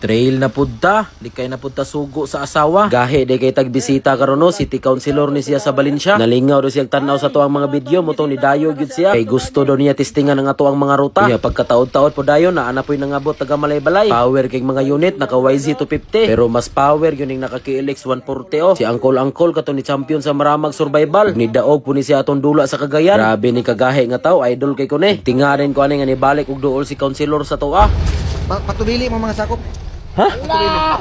Trail na pudta, di kay na pudta sugo sa asawa. Gahe di kay tagbisita karon no, city councilor ni siya sa Valencia. Nalingaw do siya tanaw sa tuang mga video mo ni dayo gyud siya. Kay gusto do niya testingan ang atuang mga ruta. Unya pagkataod-taod po dayon na ana poy nangabot taga Malay-Balay. Power kay mga unit naka YZ 250. Pero mas power yun yung naka KLX 140 Si Angkol kato ni champion sa Maramag Survival. Ni daog po ni siya atong dula sa Cagayan. Grabe ni kagahe nga taw, idol kay kone. Tingarin ko ani nga ni balik og duol si councilor sa tuwa. Patubili mo mga sakop. Ha?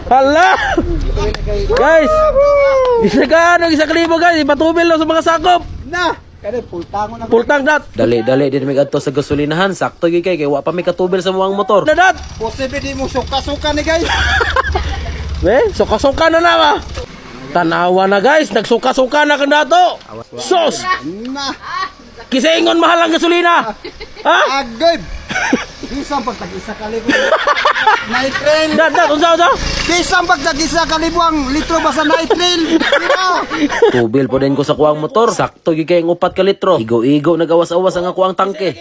Hala! Guys! Isa kalibo guys, ipatubil lang sa mga sakop. Na! Kaya pultangon ako. Pultang dat. Dali din may adto sa gasolinahan. Sakto gyud kay wa pa may katubil sa muang motor. Dadat. Posible di mo suka-suka ni guys. Suka-suka na ba? Tanawa na guys, nagsuka-suka na kang dato. Sos! Na! Kisaingon mahal ang gasolina. Ha? Agad! Isang pagtag-isa kalibo. Night trail! Dat, unsa? Isang pagtag-isa kalibo ang litro ba sa night trail? Tubil po din ko sa kuang motor. Sakto gyud kay ang 4 ka litro. Igo-igo nagawas-awas ang kuang tangke.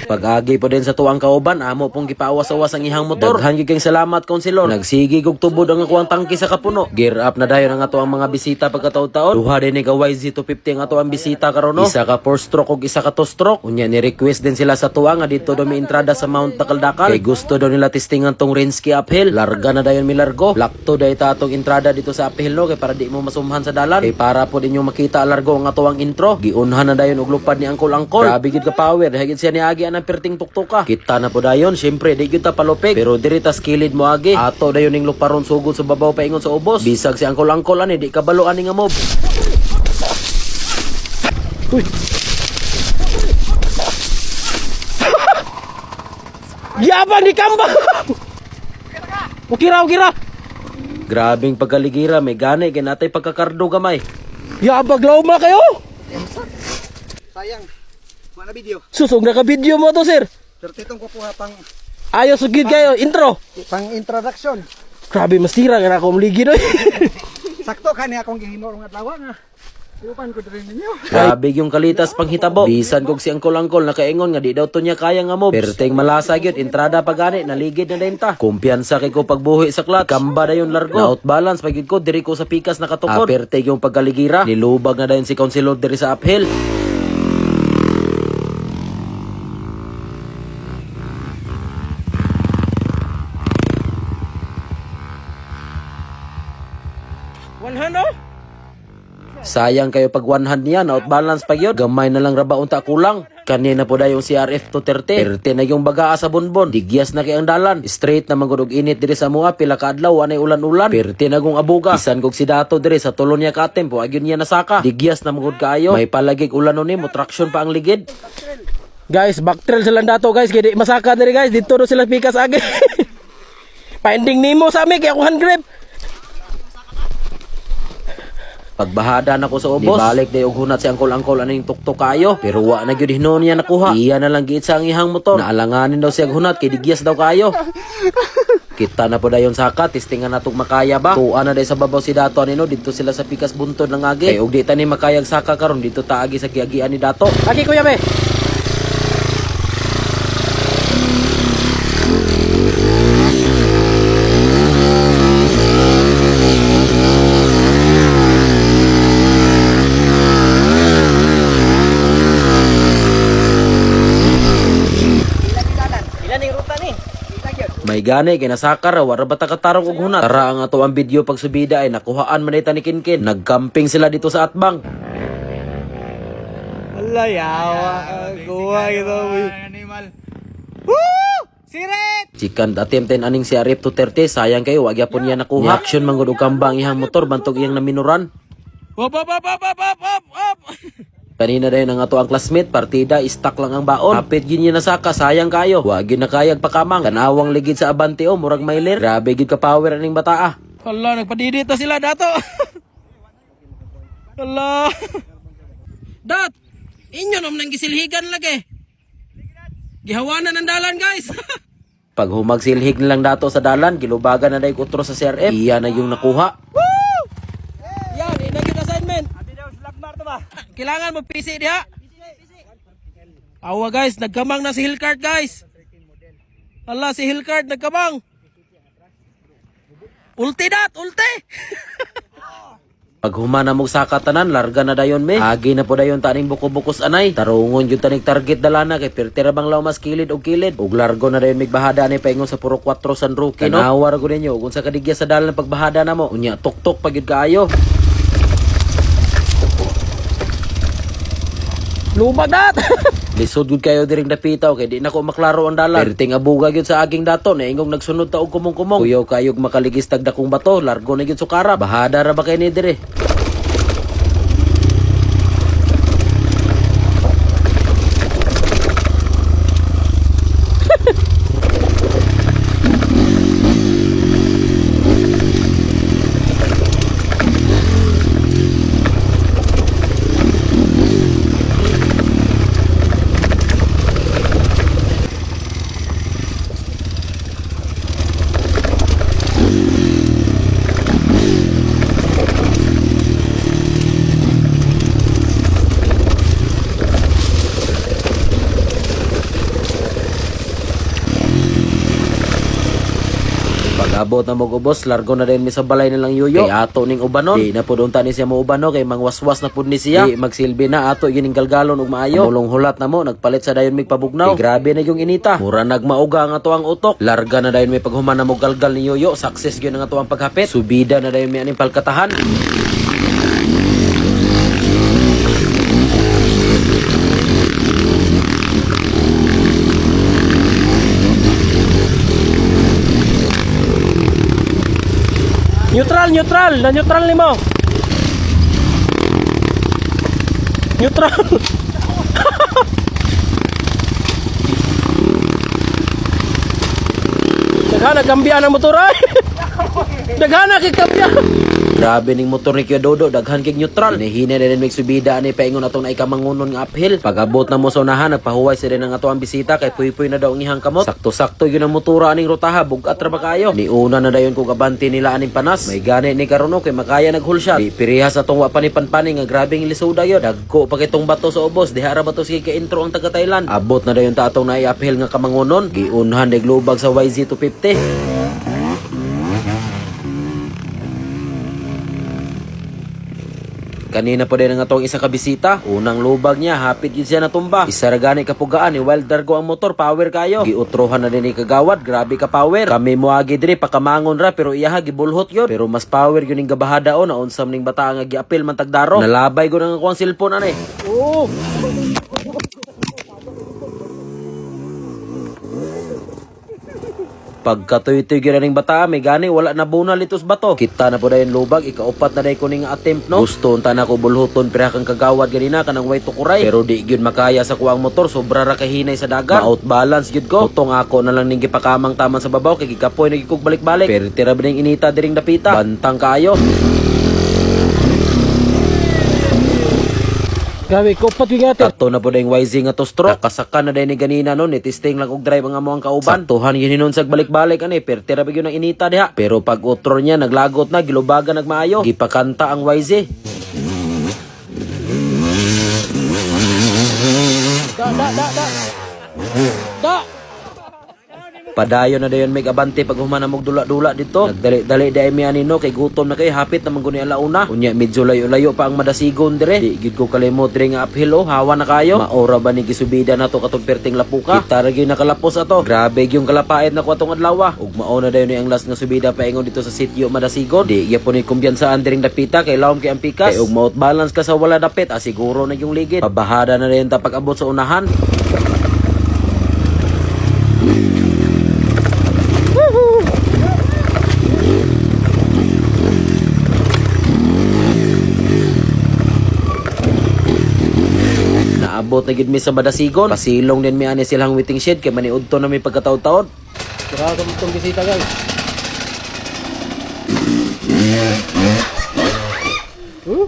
Pag-agi po din sa tuwang kauban, amo pong gipaawas-awas ang ihang motor. Daghan gyud kay salamat konsilor. Nagsigi og tubod ang kuang tangke sa kapuno. Gear up na dayon ang ato ang mga bisita pagkataon-taon. Duha din ni ka YZ 250 ang ato ang bisita karon no. Isa ka 4-stroke ug isa ka 2-stroke. Unya ni request din sila sa tuwa nga dito do mi entrada sa Mount Takal-Dakal. Kay gusto do nila testingan tong Rinsky uphill. Larga na dayon mi largo. Lakto day ta atong entrada dito sa uphill no kay para di mo masumhan sa dalan. Kay para po din yung makita largo ang ato ang intro. Giunhan na dayon og lupad ni Angkol. Grabe gid ka power. Hagit siya ni agi ang perting tuktuka. Kita na po dayon, syempre di kita palupig. Pero diri ta skilid mo agi. Ato dayon ning luparon sugod sa babaw paingon sa ubos. Bisag si Angkol ani di kabalo ani nga mob. Uy. Yabang di kamba. Ukira. Grabing pagkaligira, may gani kay natay pagkakardo gamay. Yabag lauma kayo. Sayang. Mana video? Susog na ka video mo to, sir. Tertitong ko puha pang Ayos sugid kayo, intro. introduction. Grabe, masira nga ako maligi doy. Sakto kani akong gihinurong adlaw nga. Iupan ko diri ninyo. Grabe yung kalitas panghitabo. Bisan kog si Angkol nakaingon nga di daw to niya kaya nga mo. Perteng malasa gyud entrada pagani naligid na denta. Kumpiyansa kay ko pagbuhi sa clutch. Kamba na yung largo. Na out balance pagid ko diri ko sa pikas nakatukod. Perteng yung pagkaligira. Nilubag na dayon si Councilor diri sa uphill. Sayang kayo pag 100 niya, na outbalance pa yun. Gamay na lang raba unta kulang. Kanina po dayong CRF 230. Perte na yung bagaa sa bonbon. Digyas na kay ang dalan. Straight na magudog init diri sa mua. Pila ka adlaw, anay ulan-ulan. Perte na gong abuga. Isan kog si Dato diri sa tulon niya katem po. Agyon niya nasaka. Digyas na magud kaayo. May palagig ulan ni mo. Traction pa ang ligid. Guys, backtrail sila Dato guys. Kaya di masaka diri guys. Dito do sila pikas agi. Finding Nemo sa amin. Kaya ako hand grip. Pagbahada na ko sa ubos, balik day og hunat si Angkol aning tuktok kayo. Pero wa na gyud hinon niya nakuha. Iya na lang giit sa ang ihang motor. Naalanganin daw siya hunat kay digyas daw kayo. Kita na po dayon saka, testingan natong makaya ba. Tuan na day sa babaw si Dato anino dito sila sa pikas buntod ng agi. Kay og di ta ni makayag saka karon dito ta agi sa kiagian ni Dato. Agi kuya be. May gani kay nasakar wa ra bata katarong og hunat. Tara ang ato ang video pagsubida ay nakuhaan man ni Kinkin. Nagcamping sila dito sa Atbang. Alayawa. Kuha ito. Animal. Woo! Siret! Chikan attempten aning si Arif 230 sayang kayo wag yapon niya nakuha. Action mangud og kambang ihang motor bantog iyang naminuran. Hop! Kanina dayon ang ato ang classmate, partida, stuck lang ang baon. Hapit gin niya nasaka, sayang kayo. Wag yun na kayag pakamang. Kanawang ligid sa abante o, murag mailer. Grabe gid ka power aning bataa. Hala, nagpadidito sila Dato. Hala. Dat, inyo naman nang gisilhigan lagi. Gihawanan ng dalan guys. Pag humagsilhig nilang Dato sa dalan, gilubagan na daig utro sa CRF. Iya na yung nakuha. Woo! Yan, inagin assignment. Kailangan mo PC diha. Awa guys, nagkamang na si Hillcart guys. Ala, si Hillcard nagkabang. Ulti dat, ulti! Pag humana mong sakatanan, larga na dayon me. Agi na po dayon taning buko-bukos anay. Tarungon yung taning target dalana kay pertira bang law mas kilid o kilid. Ug largo na dayon migbahada ni paingon sa puro 4 San Roque no. Tanawar ko ninyo kung sa kadigya sa dalan pagbahada na mo. Unya tok-tok pagid kaayo. Lubag dat! Lisod gud kayo diring dapitaw kay di na ko maklaro ang dalan. Perting abuga gyud sa aging dato na ingong nagsunod ta og kumong-kumong. Kuyaw kayog makaligis tag dakong bato, largo na gyud sukara. Bahada ra ba kay ni dire? Pag-abot na mo ubos, largo na din mi sa balay nilang yuyo. Kay ato ning ubanon. Di na po doon tani siya mo ubano kay mangwaswas na pud ni siya. Di magsilbi na ato gining galgalon ug maayo. Mulong hulat na mo, nagpalit sa dayon mig pabugnaw. Kay grabe na yung inita. Mura nagmauga ang ato ang utok. Larga na dayon may paghuman na mo galgal ni yuyo. Success gyud ang ato ang paghapit. Subida na dayon mi aning palkatahan. Neutral, neutral! Na-neutral ni mo! Neutral! Daghana kambiyan ang motor ay! Daghana kikambiyan! Grabe ning motor ni Kuya Dodo, daghan kig neutral. Hinihina na rin may subida ani paingon atong naikamangunon nga uphill. Pag-abot na mo sa unahan, nagpahuway sa rin ang ato ang bisita kay puy-puy na daw ang ihang kamot. Sakto-sakto yun ang motora aning rutaha, bugat ra ba kayo. Niuna na dayon kung abanti nila aning panas. May gani ni karuno kay makaya naghul siya. Di pirihas atong wa panipan-pani nga grabeng lisuda yun. Dagko pa kitong bato sa ubos, diha ra bato sige ka intro ang taga Thailand. Abot na dayon ta atong nai-uphill nga kamangunon. Giunhan naglubag sa YZ250. Kanina pa din ang atong isa ka bisita. Unang lubag niya, hapit yun siya natumba. Isa ra gani kapugaan ni Wild Dargo ang motor, power kayo. Giutrohan na din ni kagawad, grabe ka power. Kami moagi diri pakamangon ra pero iyaha gibulhot yun. Pero mas power yun ning gabahada o na unsam ning bata nga giapil man tagdaro. Nalabay ko nang akong cellphone ani. Oh! Pagkatoy-toy gyud ning bata, may gani wala na bunal itos bato. Kita na po dayon lubag, ikaupat na day ko ning attempt no. Gusto unta na ko bulhuton pero kang kagawad ganina kanang way tukuray. Pero di gyud makaya sa kuwang motor, sobra ra kahinay sa dagat. Ma-out balance gyud ko. Utong ako na lang ning gipakamang taman sa babaw kay gikapoy na gikog balik-balik. Pero tira ba ning inita diring dapita. Bantang kayo. Grabe, kupat yung ate. Tato na po na yung YZ nga to stroke. Nakasaka na din ni ganina nun. Itisting lang og drive ang amo ang kauban. Saktuhan yun nun sa balik-balik ani. Pero tira bigyan ng inita diha. Pero pag utro niya, naglagot na, gilubaga nagmaayo. Gipakanta ang YZ. Da! Padayon na dayon may abante pag humana mog dula-dula dito. Nagdali-dali dai mi anino kay gutom na kay hapit na mangguni alauna. Unya medyo layo-layo pa ang madasigon dire. Di gid ko kalimot dire nga uphill hawa na kayo. Maora ba ni gisubida nato katong perting lapuka? Kita ra gyud nakalapos ato. Grabe yung kalapait na ko atong adlaw. Ug mao na dayon ang last nga subida paingon dito sa sitio madasigon. Di gyapon ni kumbiyansaan diring dapita kay lawom kay ang pikas. Kay ug maut balance ka sa wala dapit asiguro na yung ligid. Pabahada na dayon ta pag abot sa unahan. Naabot na gid mi sa Madasigon. Pasilong din mi ani silang waiting shed kay maniudto na mi pagkataon-taon. Grabe mo itong bisita guys.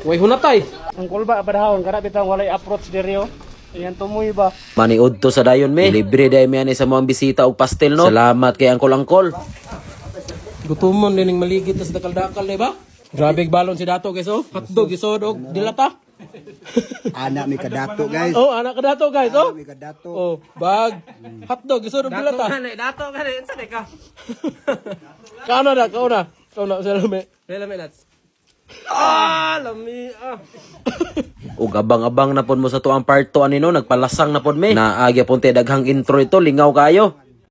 Way hunatay. Ang kulba abadahon kada bitang walay approach diri oh. Ayan tumoy ba? Maniudto sa dayon mi. Libre day mi ani sa mga bisita og pastel no. Salamat kay angkol-angkol. Gutumon din ning maligid tas dakal-dakal di ba? Grabe balon si dato guys oh. Hotdog isod og dilata. Anak mi kadato guys. Oh, anak ka dato guys, oh. Mi kadato. Oh, bag. Hotdog, isunod dilata. Dato ka rin. Saan ka? Kauna na, kauna. Kauna, sa lumi. Lami nuts. Ah, lami. Ah. Ug abang-abang na pod mo sa tuang part 2 anino, nagpalasang na pod me. Naagya pon te daghang intro ito, lingaw kayo.